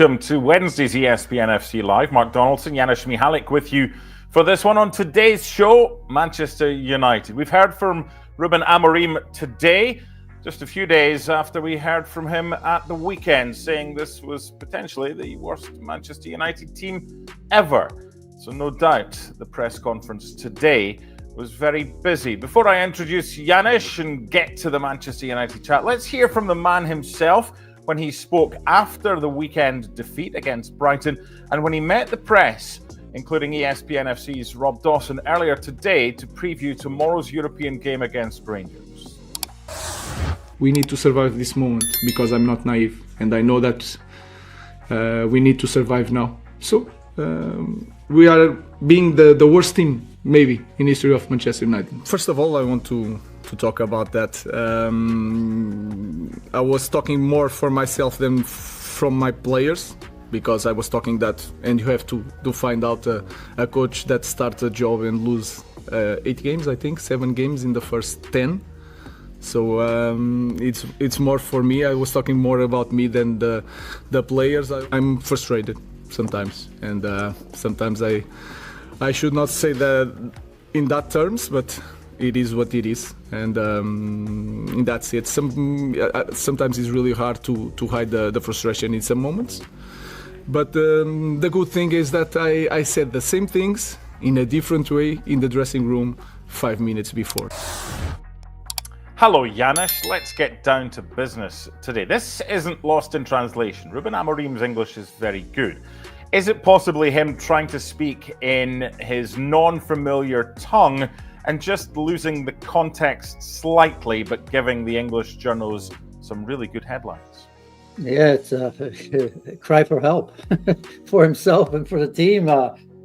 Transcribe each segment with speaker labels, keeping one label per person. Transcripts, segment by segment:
Speaker 1: Welcome to Wednesday's ESPN FC Live. Mark Donaldson, Janusz Mihalik with you for this one. On today's show, Manchester United. We've heard from Ruben Amorim today, just a few days after we heard from him at the weekend, saying this was potentially the worst Manchester United team ever. So no doubt the press conference today was very busy. Before I introduce Janusz and get to the Manchester United chat, let's hear from the man himself when he spoke after the weekend defeat against Brighton and when he met the press, including ESPN FC's Rob Dawson, earlier today to preview tomorrow's European game against Rangers.
Speaker 2: We need to survive this moment because I'm not naive and I know that we need to survive now. So we are being the worst team maybe in history of Manchester United. First of all, I want to talk about that. I was talking more for myself than from my players because I was talking that, and you have to find out a coach that starts a job and lose 8 games, I think, 7 games in the first 10. So it's more for me. I was talking more about me than the players. I'm frustrated sometimes, and sometimes I should not say that in that terms, but it is what it is, and that's it. Sometimes it's really hard to hide the frustration in some moments. But the good thing is that I said the same things in a different way in the dressing room 5 minutes before.
Speaker 1: Hello, Janusz. Let's get down to business today. This isn't lost in translation. Ruben Amorim's English is very good. Is it possibly him trying to speak in his non-familiar tongue and just losing the context slightly, but giving the English journals some really good headlines?
Speaker 3: Yeah, it's a cry for help for himself and for the team.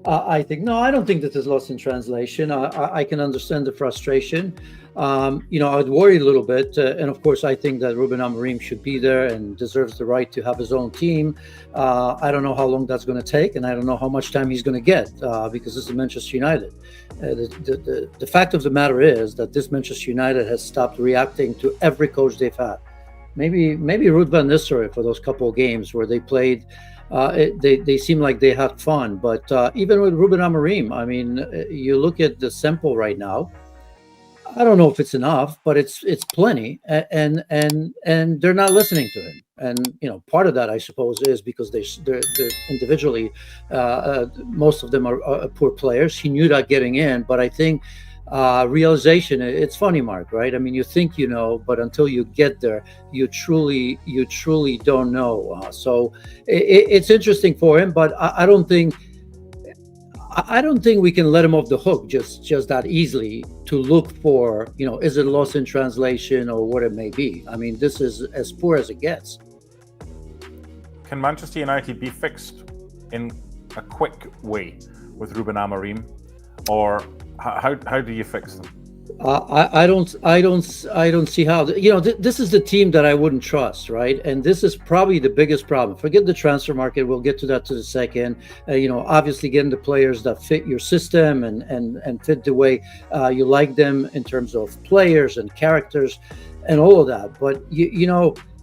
Speaker 3: I think, no, I don't think that is lost in translation. I can understand the frustration. I'd worry a little bit. And of course, I think that Ruben Amorim should be there and deserves the right to have his own team. I don't know how long that's going to take, and I don't know how much time he's going to get because this is Manchester United. The fact of the matter is that this Manchester United has stopped reacting to every coach they've had. Maybe Ruud van Nistelrooy for those couple of games where they played. They seem like they had fun, but even with Ruben Amorim, I mean, you look at the sample right now. I don't know if it's enough, but it's plenty, and they're not listening to him. And part of that, I suppose, is because they're individually, most of them are poor players. He knew that getting in, but I think realization. It's funny, Mark, right? I mean, you think you know, but until you get there, you truly don't know. So it's interesting for him, but I don't think we can let him off the hook just that easily to look for, is it lost in translation or what it may be. I mean, this is as poor as it gets.
Speaker 1: Can Manchester United be fixed in a quick way with Ruben Amorim, or how do you fix them?
Speaker 3: I don't see how. This is the team that I wouldn't trust, right? And this is probably the biggest problem. Forget the transfer market. We'll get to that to the second. Obviously getting the players that fit your system and fit the way you like them in terms of players and characters and all of that. But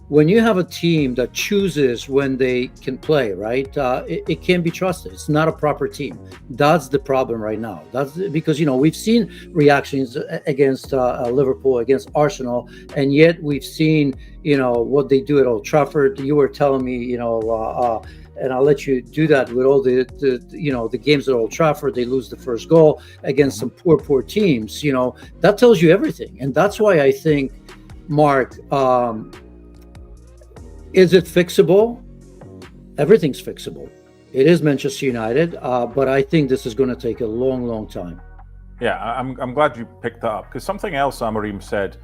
Speaker 3: when you have a team that chooses when they can play, right? It can't be trusted. It's not a proper team. That's the problem right now. That's because we've seen reactions against Liverpool, against Arsenal, and yet we've seen what they do at Old Trafford. You were telling me, and I'll let you do that with all the games at Old Trafford. They lose the first goal against some poor teams. That tells you everything, and that's why I think, Mark. Is it fixable? Everything's fixable. It is Manchester United, but I think this is going to take a long, long time.
Speaker 1: Yeah, I'm glad you picked that up, because something else Amorim said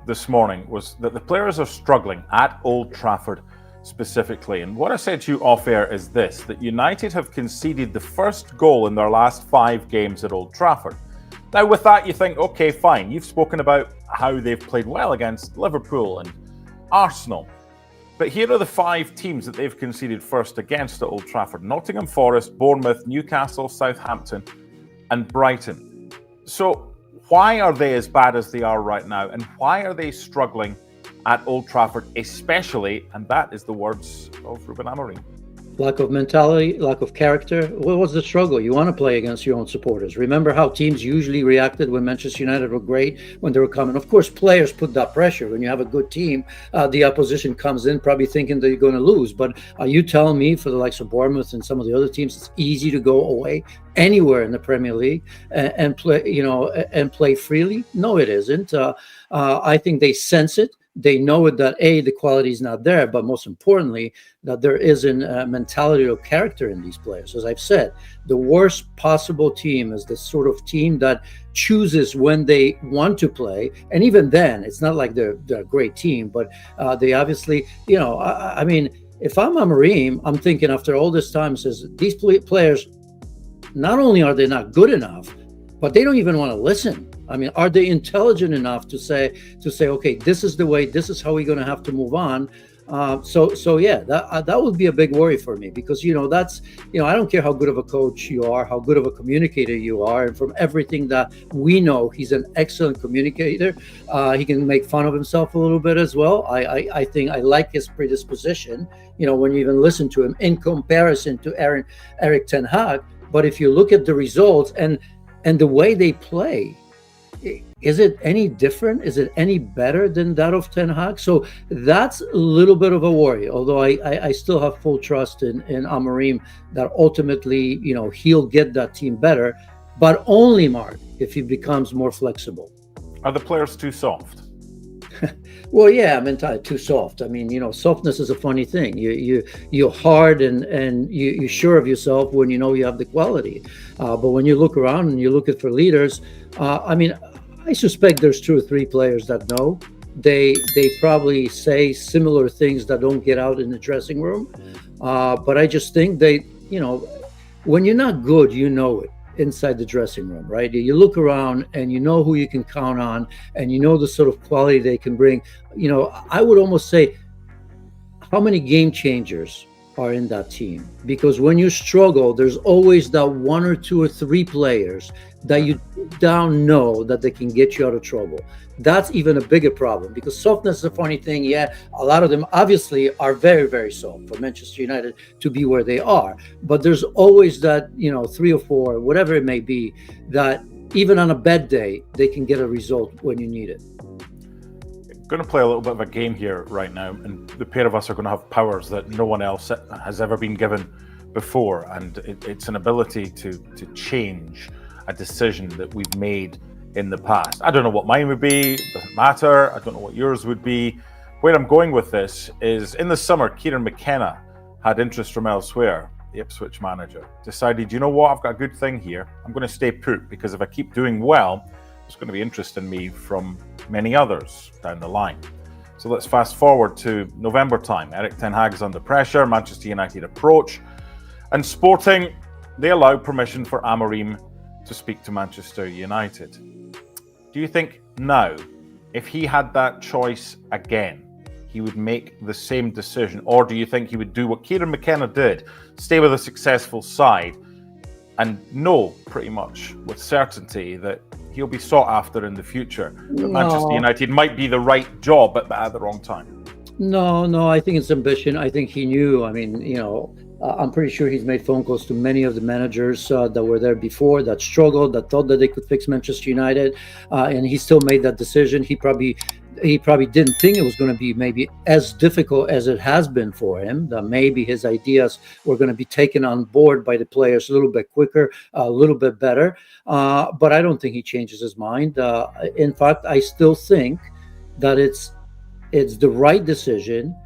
Speaker 1: this morning was that the players are struggling at Old Trafford specifically. And what I said to you off air is this, that United have conceded the first goal in their last 5 games at Old Trafford. Now, with that, you think, okay, fine. You've spoken about how they've played well against Liverpool and Arsenal. But here are the 5 teams that they've conceded first against at Old Trafford: Nottingham Forest, Bournemouth, Newcastle, Southampton, and Brighton. So why are they as bad as they are right now? And why are they struggling at Old Trafford especially? And that is the words of Ruben Amorim.
Speaker 3: Lack of mentality, lack of character. What was the struggle? You want to play against your own supporters. Remember how teams usually reacted when Manchester United were great, when they were coming. Of course, players put that pressure. When you have a good team, the opposition comes in probably thinking that you're going to lose. But are you telling me for the likes of Bournemouth and some of the other teams, it's easy to go away anywhere in the Premier League and play, and play freely? No, it isn't. I think they sense it. They know that the quality is not there, but most importantly, that there isn't a mentality or character in these players. As I've said, the worst possible team is the sort of team that chooses when they want to play, and even then, it's not like they're a great team, but they obviously, I mean, if I'm Amorim, I'm thinking after all this time, says these players, not only are they not good enough, but they don't even want to listen. I mean, are they intelligent enough to say, okay, this is the way, this is how we're going to have to move on? So yeah, that would be a big worry for me, because that's I don't care how good of a coach you are, how good of a communicator you are, and from everything that we know, he's an excellent communicator. He can make fun of himself a little bit as well. I think I like his predisposition. When you even listen to him in comparison to Erik ten Hag. But if you look at the results and the way they play, is it any different? Is it any better than that of Ten Hag? So that's a little bit of a worry, although I still have full trust in Amorim that ultimately, he'll get that team better, but only, Mark, if he becomes more flexible.
Speaker 1: Are the players too soft?
Speaker 3: Well, yeah, I'm entirely too soft. I mean, softness is a funny thing. You're hard and you're sure of yourself when you know you have the quality. But when you look around and you look at for leaders, I mean, I suspect there's 2 or 3 players that know. They probably say similar things that don't get out in the dressing room. But I just think when you're not good, you know it inside the dressing room, right? You look around and you know who you can count on, and you know the sort of quality they can bring. I would almost say, how many game changers are in that team? Because when you struggle, there's always that 1 or 2 or 3 players that you know that they can get you out of trouble. That's even a bigger problem, because softness is a funny thing. Yeah, a lot of them obviously are very, very soft for Manchester United to be where they are. But there's always that, 3 or 4, whatever it may be, that even on a bad day, they can get a result when you need it.
Speaker 1: I'm going to play a little bit of a game here right now, and the pair of us are going to have powers that no one else has ever been given before, and it's an ability to change a decision that we've made in the past. I don't know what mine would be, it doesn't matter. I don't know what yours would be. Where I'm going with this is, in the summer, Kieran McKenna had interest from elsewhere. The Ipswich manager decided, you know what, I've got a good thing here. I'm going to stay put, because if I keep doing well, there's going to be interest in me from many others down the line. So let's fast forward to November time. Erik ten Hag is under pressure, Manchester United approach, and Sporting, they allow permission for Amorim to speak to Manchester United. Do you think now, if he had that choice again, he would make the same decision? Or do you think he would do what Kieran McKenna did, stay with a successful side and know pretty much with certainty that he'll be sought after in the future? That Manchester United might be the right job, but at the wrong time.
Speaker 3: No, I think it's ambition. I think he knew. I mean, I'm pretty sure he's made phone calls to many of the managers that were there before, that struggled, that thought that they could fix Manchester United, and he still made that decision. He probably didn't think it was going to be maybe as difficult as it has been for him, that maybe his ideas were going to be taken on board by the players a little bit quicker, a little bit better. But I don't think he changes his mind. In fact, I still think that it's the right decision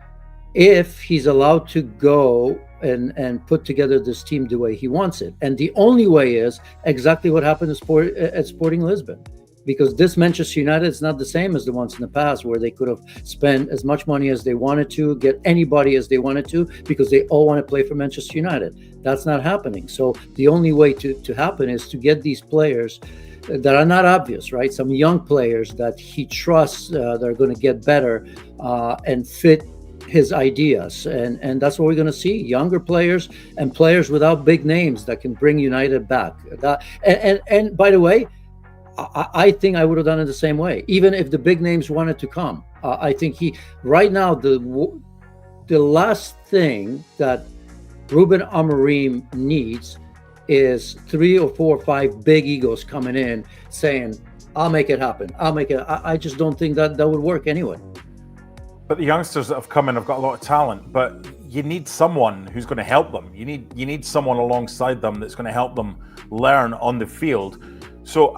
Speaker 3: if he's allowed to go and put together this team the way he wants it. And the only way is exactly what happened at Sporting Lisbon. Because this Manchester United is not the same as the ones in the past, where they could have spent as much money as they wanted to, get anybody as they wanted to, because they all want to play for Manchester United. That's not happening. So the only way to happen is to get these players that are not obvious, right? Some young players that he trusts that are going to get better and fit his ideas. And that's what we're going to see. Younger players and players without big names that can bring United back. And by the way, I think I would have done it the same way, even if the big names wanted to come. I think right now, the last thing that Ruben Amorim needs is 3 or 4 or 5 big egos coming in saying, I'll make it happen. I'll make it. I just don't think that would work anyway.
Speaker 1: But the youngsters that have come in have got a lot of talent, but you need someone who's going to help them. You need someone alongside them that's going to help them learn on the field. So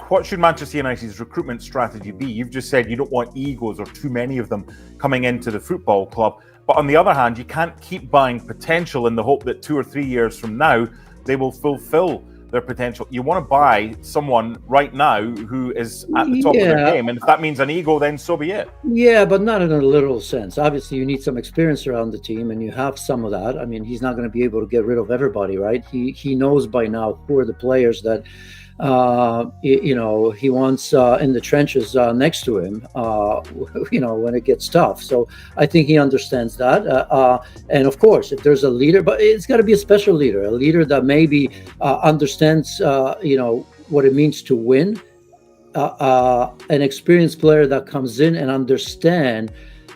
Speaker 1: what should Manchester United's recruitment strategy be? You've just said you don't want egos or too many of them coming into the football club. But on the other hand, you can't keep buying potential in the hope that 2 or 3 years from now, they will fulfill their potential. You want to buy someone right now who is at the top of their game. And if that means an ego, then so be it.
Speaker 3: Yeah, but not in a literal sense. Obviously, you need some experience around the team, and you have some of that. I mean, he's not going to be able to get rid of everybody, right? He knows by now who are the players that he wants in the trenches next to him, when it gets tough. So I think he understands that. And of course, if there's a leader, but it's got to be a special leader, a leader that maybe understands, what it means to win, an experienced player that comes in and understand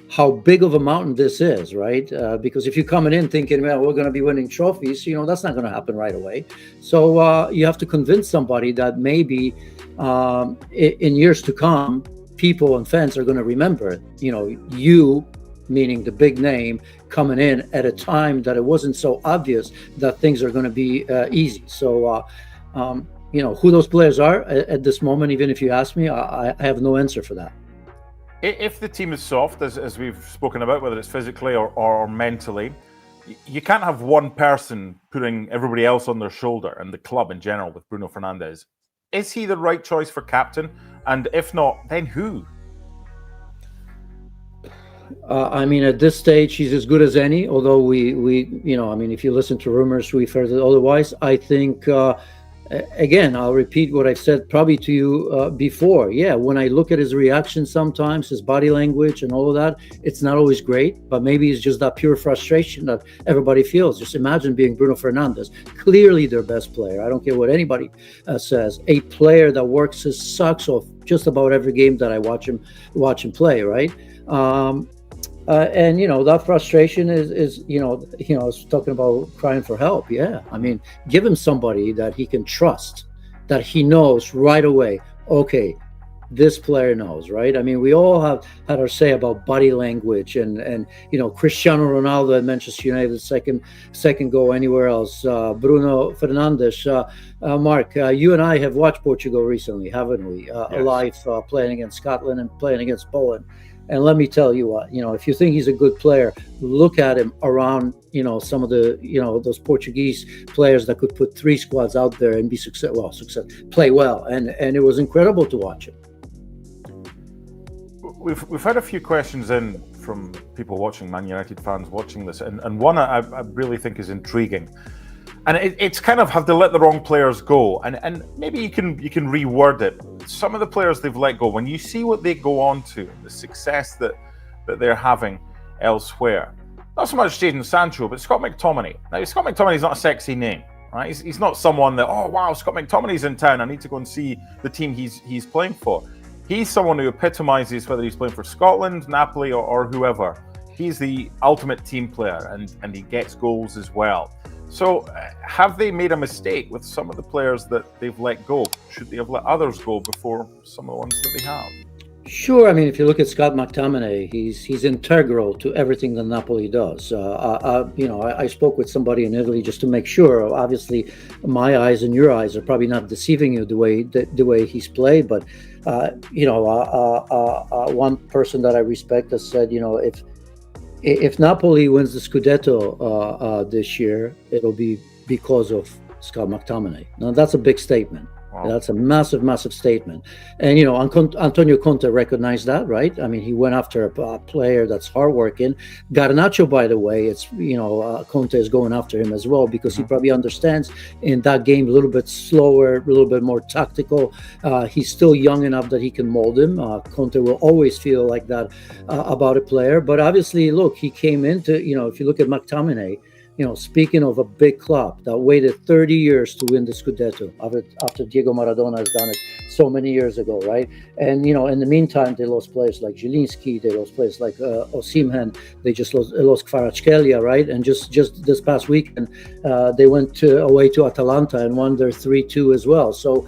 Speaker 3: how big of a mountain this is, right? Because if you're coming in thinking, well, we're going to be winning trophies, that's not going to happen right away. So you have to convince somebody that maybe in years to come, people and fans are going to remember, you, meaning the big name, coming in at a time that it wasn't so obvious that things are going to be easy. So, who those players are at this moment, even if you ask me, I have no answer for that.
Speaker 1: If the team is soft, as we've spoken about, whether it's physically or mentally, you can't have one person putting everybody else on their shoulder, and the club in general with Bruno Fernandes. Is he the right choice for captain? And if not, then who?
Speaker 3: At this stage, he's as good as any, although we if you listen to rumors, we've heard otherwise. I think, again, I'll repeat what I've said probably to you before. Yeah, when I look at his reaction sometimes, his body language and all of that, it's not always great, but maybe it's just that pure frustration that everybody feels. Just imagine being Bruno Fernandes, clearly their best player. I don't care what anybody says. A player that works his socks off just about every game that I watch him play, right? And that frustration is I was talking about crying for help. Yeah, give him somebody that he can trust, that he knows right away. Okay, this player knows, right? We all have had our say about body language, and Cristiano Ronaldo at Manchester United, second goal anywhere else. Bruno Fernandes. Mark, you and I have watched Portugal recently, haven't we?
Speaker 1: Yes.
Speaker 3: Live playing against Scotland and playing against Poland. And let me tell you what, if you think he's a good player, look at him around, some of the, those Portuguese players that could put 3 squads out there and be play well. And it was incredible to watch him.
Speaker 1: We've had a few questions in from people watching, Man United fans watching this, and one I really think is intriguing. And it's kind of, have they let the wrong players go? And maybe you can reword it. Some of the players they've let go, when you see what they go on to, the success that they're having elsewhere, not so much Jadon Sancho, but Scott McTominay. Now, Scott McTominay's not a sexy name, right? He's not someone that, oh wow, Scott McTominay's in town, I need to go and see the team he's playing for. He's someone who epitomizes whether he's playing for Scotland, Napoli, or whoever. He's the ultimate team player, and he gets goals as well. So have they made a mistake with some of the players that they've let go? Should they have let others go before some of the ones that they have?
Speaker 3: Sure. If you look at Scott McTominay, he's integral to everything that Napoli does. I spoke with somebody in Italy just to make sure. Obviously, my eyes and your eyes are probably not deceiving you the way he's played. But one person that I respect has said, if Napoli wins the Scudetto this year, it'll be because of Scott McTominay. Now, that's a big statement. Wow. That's a massive, massive statement. And, Antonio Conte recognized that, right? He went after a player that's hardworking. Garnacho, by the way, it's, Conte is going after him as well, because he probably understands in that game a little bit slower, a little bit more tactical. He's still young enough that he can mold him. Conte will always feel like that about a player. But obviously, look, he came into, if you look at McTominay, speaking of a big club that waited 30 years to win the Scudetto after Diego Maradona has done it so many years ago, right? And, in the meantime, they lost players like Zielinski, they lost players like Osimhen, they just lost Kvaratskhelia, right? And just this past weekend, they went away to Atalanta and won their 3-2 as well. So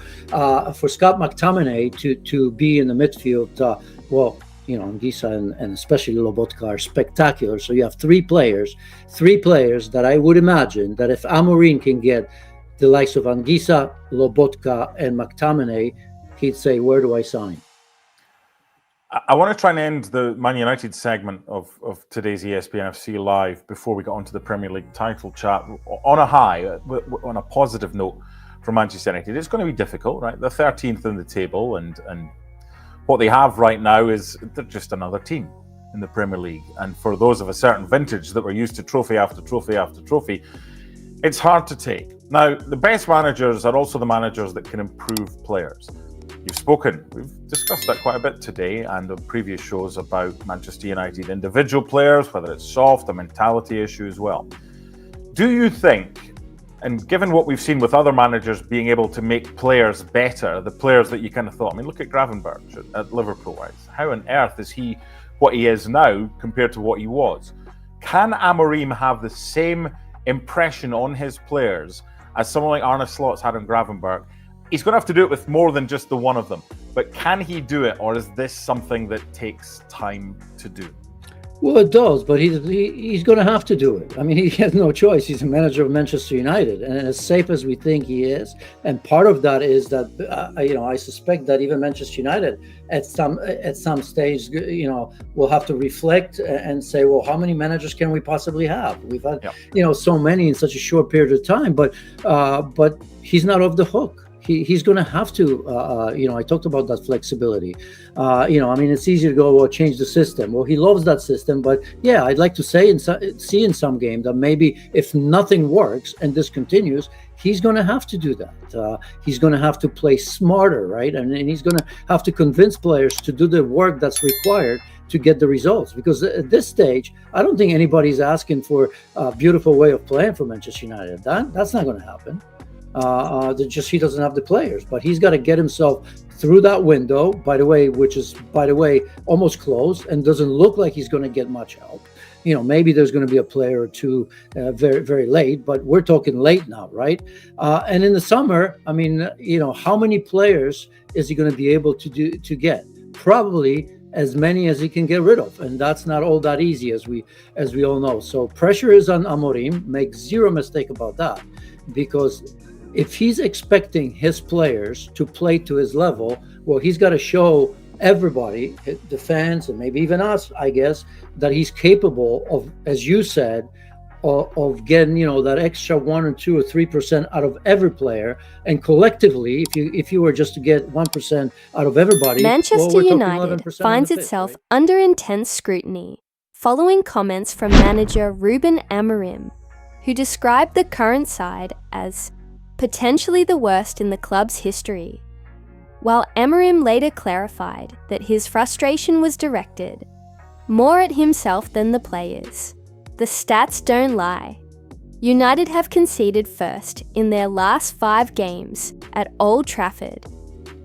Speaker 3: for Scott McTominay to be in the midfield, Anguissa and especially Lobotka are spectacular. So you have three players that I would imagine that if Amorim can get the likes of Anguissa, Lobotka, and McTominay, he'd say, where do I sign?
Speaker 1: I want to try and end the Man United segment of today's ESPN FC Live before we get onto the Premier League title chat on a high, on a positive note for Manchester United. It's going to be difficult, right? They're 13th in the table, and what they have right now is they're just another team in the Premier League. And for those of a certain vintage that were used to trophy after trophy after trophy, it's hard to take. Now, the best managers are also the managers that can improve players. We've discussed that quite a bit today and on previous shows about Manchester United individual players, whether it's soft, a mentality issue as well. Do you think, and given what we've seen with other managers being able to make players better, the players that you kind of thought, look at Gravenberch at Liverpool. How on earth is he what he is now compared to what he was? Can Amorim have the same impression on his players as someone like Arne Slot's had on Gravenberch? He's going to have to do it with more than just the one of them. But can he do it, or is this something that takes time to do?
Speaker 3: Well, it does, but he's going to have to do it. He has no choice. He's a manager of Manchester United, and as safe as we think he is, and part of that is that I suspect that even Manchester United at some stage, will have to reflect and say, well, how many managers can we possibly have? We've had so many in such a short period of time, but he's not off the hook. He's going to have to, I talked about that flexibility. It's easy to go, well, change the system. Well, he loves that system, but yeah, I'd like to see in some game that maybe if nothing works and this continues, he's going to have to do that. He's going to have to play smarter, right? And he's going to have to convince players to do the work that's required to get the results. Because at this stage, I don't think anybody's asking for a beautiful way of playing for Manchester United. That's not going to happen. He doesn't have the players, but he's got to get himself through that window, which is almost closed and doesn't look like he's going to get much help. Maybe there's going to be a player or two very, very late, but we're talking late now, right? And in the summer, how many players is he going to be able to get? Probably as many as he can get rid of, and that's not all that easy, as we all know. So pressure is on Amorim. Make zero mistake about that, because if he's expecting his players to play to his level, well, he's got to show everybody, the fans, and maybe even us, I guess, that he's capable of, as you said, of getting, that extra 1 or 2 or 3% out of every player. And collectively, if you were just to get 1% out of everybody,
Speaker 4: Manchester United finds itself under intense scrutiny following comments from manager Ruben Amorim, who described the current side as potentially the worst in the club's history. While Amorim later clarified that his frustration was directed more at himself than the players. The stats don't lie. United have conceded first in their last 5 games at Old Trafford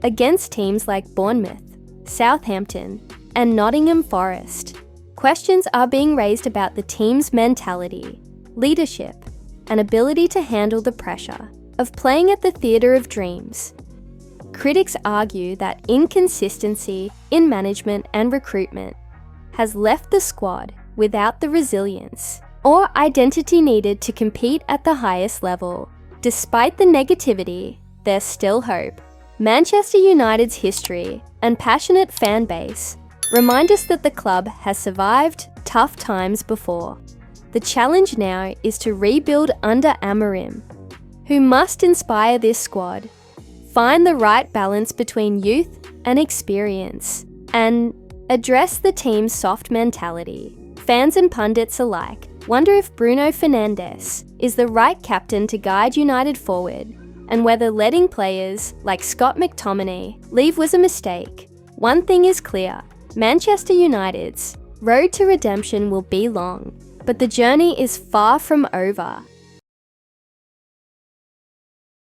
Speaker 4: against teams like Bournemouth, Southampton, and Nottingham Forest. Questions are being raised about the team's mentality, leadership, and ability to handle the pressure of playing at the theatre of dreams. Critics argue that inconsistency in management and recruitment has left the squad without the resilience or identity needed to compete at the highest level. Despite the negativity, there's still hope. Manchester United's history and passionate fan base remind us that the club has survived tough times before. The challenge now is to rebuild under Amorim, who must inspire this squad, find the right balance between youth and experience, and address the team's soft mentality. Fans and pundits alike wonder if Bruno Fernandes is the right captain to guide United forward, and whether letting players like Scott McTominay leave was a mistake. One thing is clear: Manchester United's road to redemption will be long, But the journey is far from over.